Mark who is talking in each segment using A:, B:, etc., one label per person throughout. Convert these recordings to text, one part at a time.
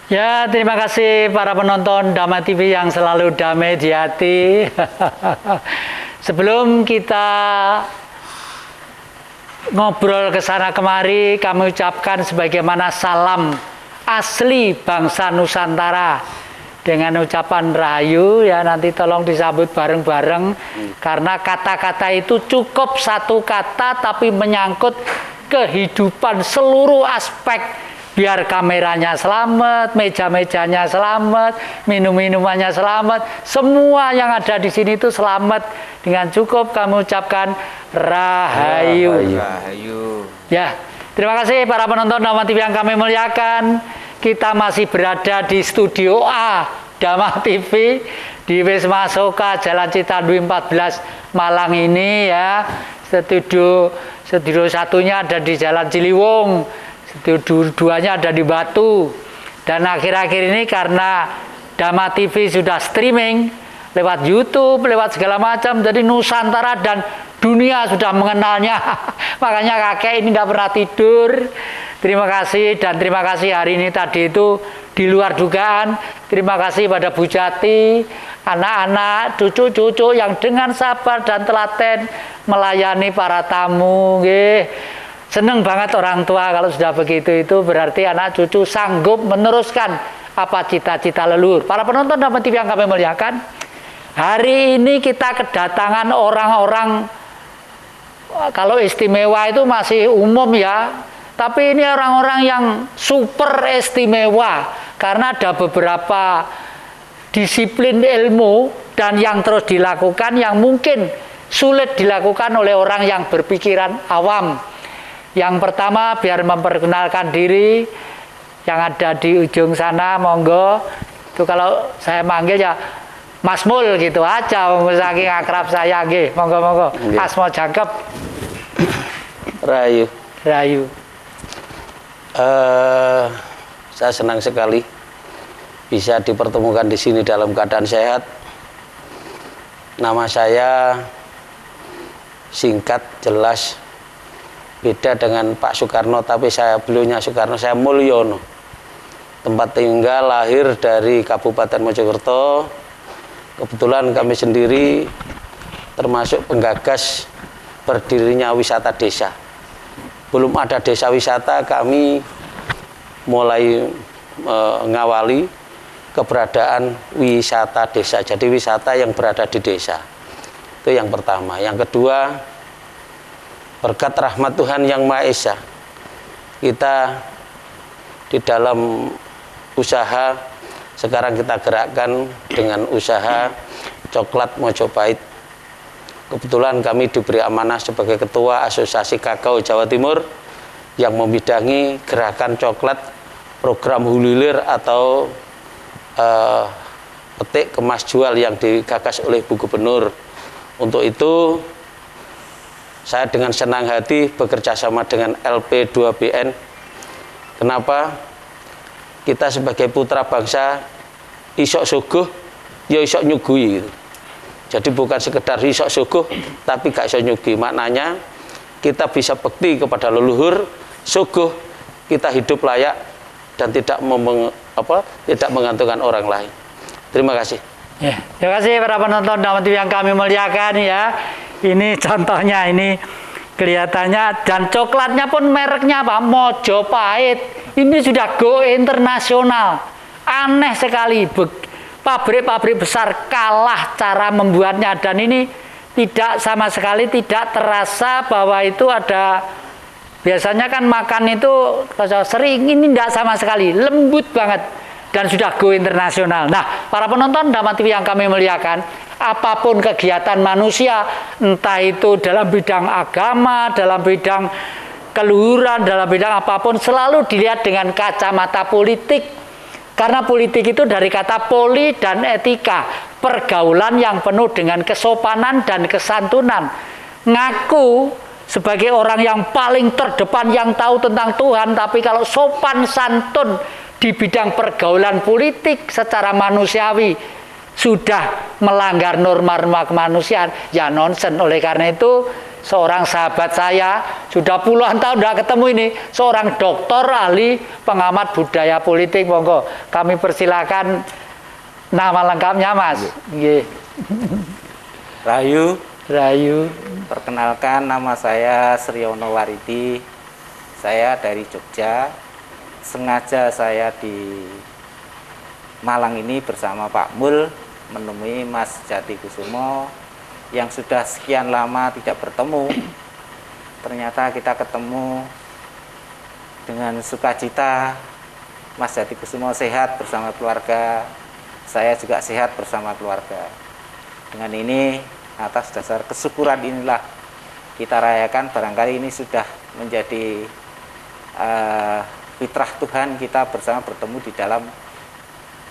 A: Ya, terima kasih para penonton Dhamma TV yang selalu damai di hati. Sebelum kita ngobrol ke sana kemari, kami ucapkan sebagaimana salam asli bangsa Nusantara dengan ucapan Rahayu, ya nanti tolong disambut bareng-bareng karena kata-kata itu cukup satu kata tapi menyangkut kehidupan seluruh aspek. Biar kameranya selamat, meja-mejanya selamat, minum-minumannya selamat, semua yang ada di sini itu selamat. Dengan cukup kami ucapkan Rahayu.
B: Rahayu.
A: Ya, terima kasih para penonton Dhamma TV yang kami muliakan. Kita masih berada di studio A Dhamma TV di Wisma Soka Jalan Citandui 14 Malang ini ya. Studio satunya ada di Jalan Ciliwung. Dua-duanya ada di Batu. Dan akhir-akhir ini karena Dhamma TV sudah streaming lewat YouTube, lewat segala macam, jadi Nusantara dan dunia sudah mengenalnya. Makanya kakek ini tidak pernah tidur. Terima kasih, dan terima kasih hari ini tadi itu di luar dugaan. Terima kasih pada Bu Jati, anak-anak, cucu-cucu yang dengan sabar dan telaten melayani para tamu. Seneng banget orang tua kalau sudah begitu, itu berarti anak cucu sanggup meneruskan apa cita-cita leluhur. Para penonton Dhamma TV yang kami muliakan, hari ini kita kedatangan orang-orang, kalau istimewa itu masih umum ya, tapi ini orang-orang yang super istimewa karena ada beberapa disiplin ilmu dan yang terus dilakukan yang mungkin sulit dilakukan oleh orang yang berpikiran awam. Yang pertama, biar memperkenalkan diri, yang ada di ujung sana, monggo. Itu kalau saya manggil ya Mas Mul gitu aja, saking akrab saya, nggih. Monggo-monggo. Asma jangkep.
B: Rahayu.
A: Rahayu.
B: Saya senang sekali bisa dipertemukan di sini dalam keadaan sehat. Nama saya singkat, jelas. Beda dengan Pak Soekarno, tapi beliaunya Soekarno, saya Mulyono. Tempat tinggal lahir dari Kabupaten Mojokerto. Kebetulan kami sendiri termasuk penggagas berdirinya wisata desa. Belum ada desa wisata, kami mulai mengawali keberadaan wisata desa. Jadi wisata yang berada di desa. Itu yang pertama. Yang kedua, berkat rahmat Tuhan Yang Maha Esa, kita di dalam usaha sekarang kita gerakkan dengan usaha Coklat Mojopahit. Kebetulan kami diberi amanah sebagai Ketua Asosiasi Kakao Jawa Timur yang membidangi gerakan coklat, program hululir atau petik kemas jual yang digagas oleh Bu Gubernur. Untuk itu saya dengan senang hati bekerja sama dengan LP2BN. Kenapa? Kita sebagai putra bangsa isok suguh, ya isok nyugui gitu. Jadi bukan sekedar isok suguh, tapi gak isok nyugui. Maknanya kita bisa bekti kepada leluhur, suguh, kita hidup layak dan tidak menggantungkan orang lain. Terima kasih.
A: Ya, terima kasih para penonton Dhamma TV yang kami muliakan ya. Ini contohnya, ini kelihatannya, dan coklatnya pun mereknya apa? Mojopahit. Ini sudah go internasional. Aneh sekali, pabrik-pabrik besar kalah cara membuatnya, dan ini tidak sama sekali tidak terasa bahwa itu ada. Biasanya kan makan itu sering, ini tidak sama sekali, lembut banget dan sudah go internasional. Nah, para penonton Dhamma TV yang kami muliakan, apapun kegiatan manusia, entah itu dalam bidang agama, dalam bidang keluhuran, dalam bidang apapun, selalu dilihat dengan kacamata politik. Karena politik itu dari kata poli dan etika, pergaulan yang penuh dengan kesopanan dan kesantunan. Ngaku sebagai orang yang paling terdepan yang tahu tentang Tuhan, tapi kalau sopan santun di bidang pergaulan politik secara manusiawi sudah melanggar norma-norma kemanusiaan, ya nonsen. Oleh karena itu seorang sahabat saya, sudah puluhan tahun tidak ketemu ini, seorang doktor ahli pengamat budaya politik. Monggo kami persilakan nama lengkapnya, Mas. Nggih.
C: Rahayu.
A: Rahayu.
C: Perkenalkan, nama saya Sriono Waridi. Saya dari Jogja. Sengaja saya di Malang ini bersama Pak Mul menemui Mas Jati Kusumo yang sudah sekian lama tidak bertemu. Ternyata kita ketemu dengan sukacita. Mas Jati Kusumo sehat bersama keluarga, saya juga sehat bersama keluarga. Dengan ini, atas dasar kesyukuran inilah kita rayakan. Barangkali ini sudah menjadi fitrah Tuhan, kita bersama bertemu di dalam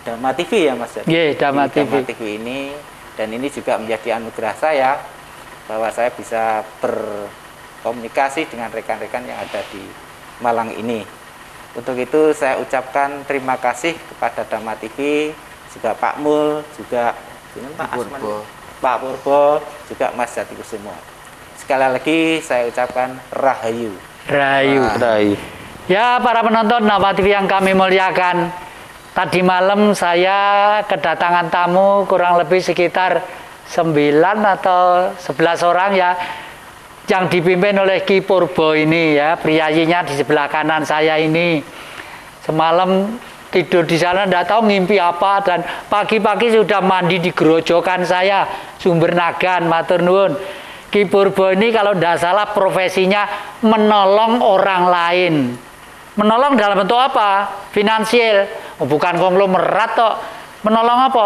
C: Dhamma TV ya Mas Jati.
A: Yeah, Dhamma TV.
C: Ini, dan ini juga menjadi anugerah saya bahwa saya bisa berkomunikasi dengan rekan-rekan yang ada di Malang ini. Untuk itu saya ucapkan terima kasih kepada Dhamma TV, juga Pak Mul, juga Pak Purbo, juga Mas Jati Kusumo. Sekali lagi saya ucapkan Rahayu.
A: Rahayu.
B: Rahayu.
A: Ya, para penonton Dhamma TV yang kami muliakan, tadi malam saya kedatangan tamu kurang lebih sekitar 9 atau 11 orang ya, yang dipimpin oleh Ki Purbo ini ya, priayinya di sebelah kanan saya ini. Semalam tidur di sana tidak tahu ngimpi apa, dan pagi-pagi sudah mandi di gerojokan saya, Sumber Nagan, matur nuwun. Ki Purbo ini kalau tidak salah profesinya menolong orang lain. Menolong dalam bentuk apa? Finansial, bukan konglomerat toh. Menolong apa?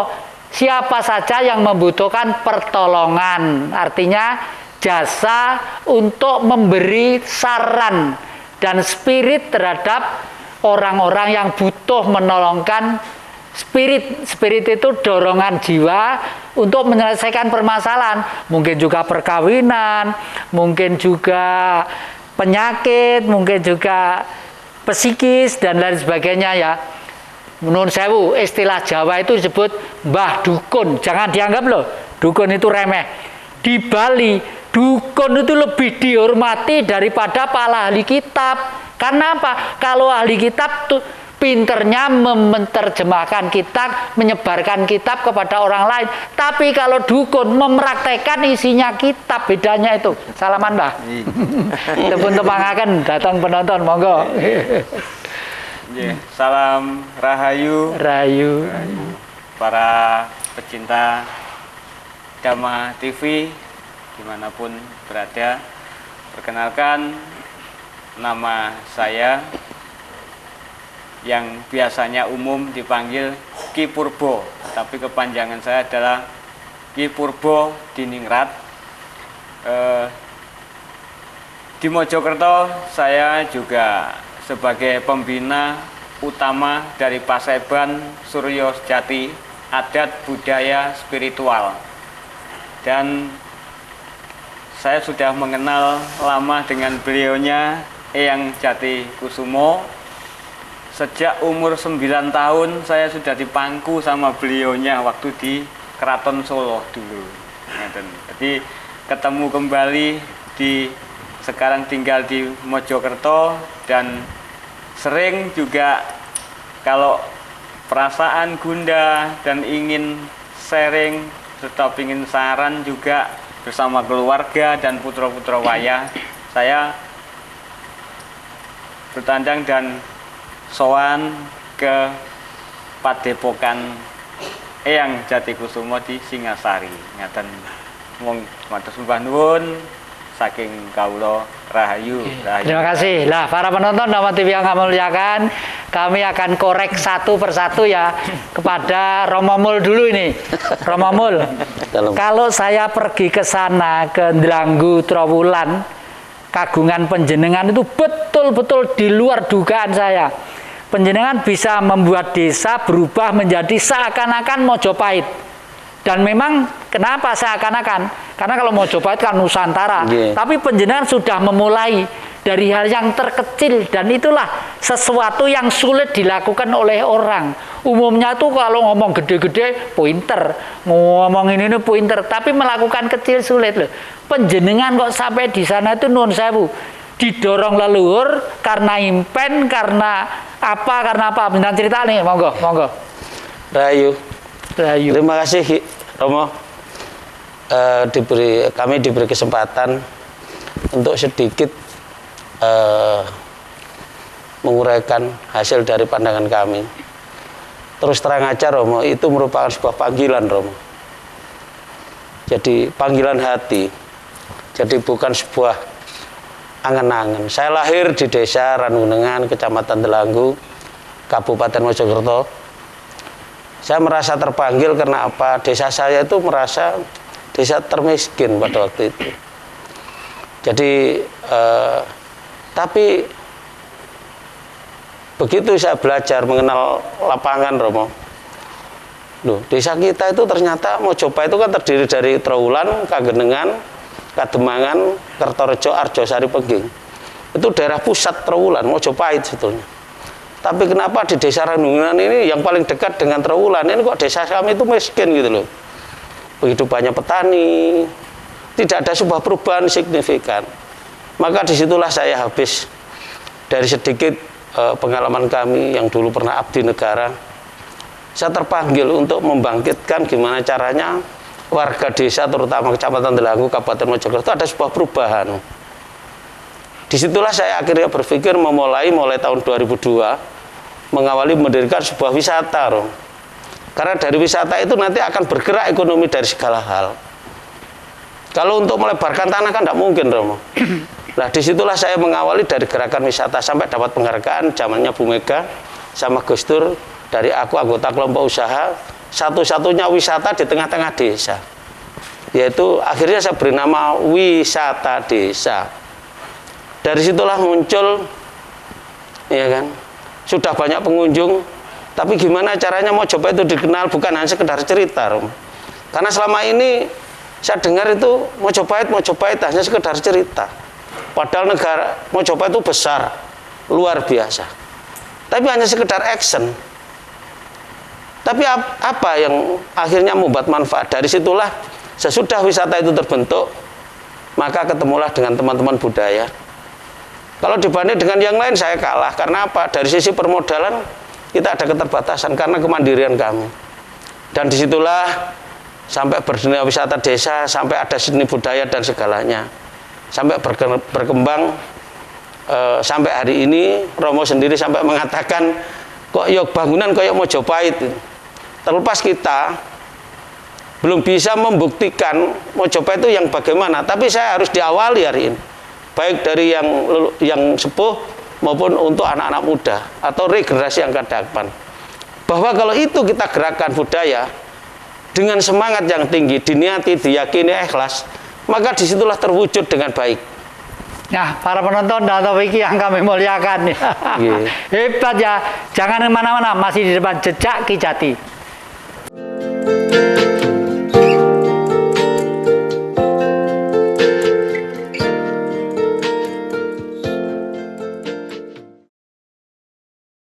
A: Siapa saja yang membutuhkan pertolongan, artinya jasa untuk memberi saran dan spirit terhadap orang-orang yang butuh menolongkan. Spirit itu dorongan jiwa untuk menyelesaikan permasalahan, mungkin juga perkawinan, mungkin juga penyakit, mungkin juga psikis dan lain sebagainya ya. Menurut sewu, istilah Jawa itu disebut mbah dukun. Jangan dianggap loh dukun itu remeh. Di Bali dukun itu lebih dihormati daripada para ahli kitab. Karena apa? Kalau ahli kitab tuh pinternya menerjemahkan kitab, menyebarkan kitab kepada orang lain. Tapi kalau dukun mempraktekkan isinya kitab, bedanya itu. Salaman, Mbah. Tepun tepangaken datang penonton, monggo.
D: Salam Rahayu.
A: Rahayu.
D: Para pecinta Dhamma TV dimanapun berada. Perkenalkan, nama saya yang biasanya umum dipanggil Ki Purbo, tapi kepanjangan saya adalah Ki Purbo Diningrat. Di Mojokerto saya juga sebagai pembina utama dari Paseban Suryo Sejati Adat Budaya Spiritual, dan saya sudah mengenal lama dengan beliaunya Eyang Jati Kusumo. Sejak umur 9 tahun saya sudah dipangku sama beliaunya waktu di Keraton Solo dulu. Jadi ketemu kembali sekarang tinggal di Mojokerto, dan sering juga kalau perasaan gundah dan ingin sharing serta ingin saran juga bersama keluarga dan putra-putra wayah, saya bertandang dan sowan ke Padepokan Eyang Jati Kusumo di Singasari. Ngaten mong matur sembah nuwun saking kawula. Rahayu. Rahayu.
A: Terima kasih. Lah, para penonton Dhamma TV yang kami muliakan, kami akan korek satu persatu ya kepada Romo Mul dulu ini. Romo Mul, kalau saya pergi ke sana ke Ndelanggu Trowulan, kagungan panjenengan itu betul-betul di luar dugaan saya. Panjenengan bisa membuat desa berubah menjadi seakan-akan Mojopahit. Dan memang kenapa seakan-akan? Karena kalau Mojopahit kan Nusantara, tapi panjenengan sudah memulai dari hal yang terkecil, dan itulah sesuatu yang sulit dilakukan oleh orang. Umumnya tuh kalau ngomong gede-gede pointer, ngomong ini pointer, tapi melakukan kecil sulit loh. Penjenengan kok sampai di sana itu nuwun sewu, didorong leluhur karena impen, karena apa? Bintang cerita nih, monggo.
B: Rahayu.
A: Rahayu.
B: Terima kasih Romo. Kami diberi kesempatan untuk sedikit menguraikan hasil dari pandangan kami. Terus terang aja Romo, itu merupakan sebuah panggilan Romo. Jadi panggilan hati. Jadi bukan sebuah angan-angan. Saya lahir di desa Rangunengan, Kecamatan Delanggu, Kabupaten Mojokerto. Saya merasa terpanggil karena apa? Desa saya itu merasa desa termiskin pada waktu itu. Jadi tapi begitu saya belajar mengenal lapangan Romo, loh, desa kita itu ternyata Mojopa itu kan terdiri dari Trowulan, Kagenengan, Kademangan, Kertorejo, Arjosari, Pengging. Itu daerah pusat Trowulan, Mojopahit sebetulnya. Tapi kenapa di desa Rangunengan ini yang paling dekat dengan Trowulan ini kok desa kami itu miskin gitu loh. Begitu banyak petani, tidak ada sebuah perubahan signifikan. Maka disitulah saya habis dari sedikit pengalaman kami yang dulu pernah abdi negara. Saya terpanggil untuk membangkitkan gimana caranya warga desa terutama Kecamatan Delanggu, Kabupaten Mojokerto ada sebuah perubahan. Disitulah saya akhirnya berpikir mulai tahun 2002 mengawali mendirikan sebuah wisata, Rom. Karena dari wisata itu nanti akan bergerak ekonomi dari segala hal. Kalau untuk melebarkan tanah kan tidak mungkin, Romo. Nah, disitulah saya mengawali dari gerakan wisata sampai dapat penghargaan zamannya Bu Mega sama Gus Dur dari aku anggota kelompok usaha satu-satunya wisata di tengah-tengah desa. Yaitu akhirnya saya beri nama Wisata Desa. Dari situlah muncul, ya kan, sudah banyak pengunjung. Tapi gimana caranya Mojopa itu dikenal bukan hanya sekedar cerita, Rom. Karena selama ini saya dengar itu Mojopahit hanya sekedar cerita. Padahal negara Mojopa itu besar, luar biasa. Tapi hanya sekedar action. Tapi apa yang akhirnya membuat manfaat? Dari situlah sesudah wisata itu terbentuk, maka ketemulah dengan teman-teman budaya. Kalau dibanding dengan yang lain saya kalah. Karena apa? Dari sisi permodalan kita ada keterbatasan karena kemandirian kami. Dan disitulah sampai berdunia wisata desa, sampai ada seni budaya dan segalanya. Sampai berkembang, sampai hari ini Romo sendiri sampai mengatakan, kok yuk bangunan kayak Mojopahit. Terlepas kita belum bisa membuktikan Mojopahit itu yang bagaimana, tapi saya harus diawali hari ini. Baik dari yang sepuh, maupun untuk anak-anak muda atau regenerasi yang akan datang. Bahwa kalau itu kita gerakan budaya dengan semangat yang tinggi, diniati, diyakini, ikhlas, maka disitulah terwujud dengan baik.
A: Nah, para penonton dan topik yang kami muliakan.
B: Yeah.
A: Hebat ya, jangan kemana-mana, masih di depan Jejak Ki Jati.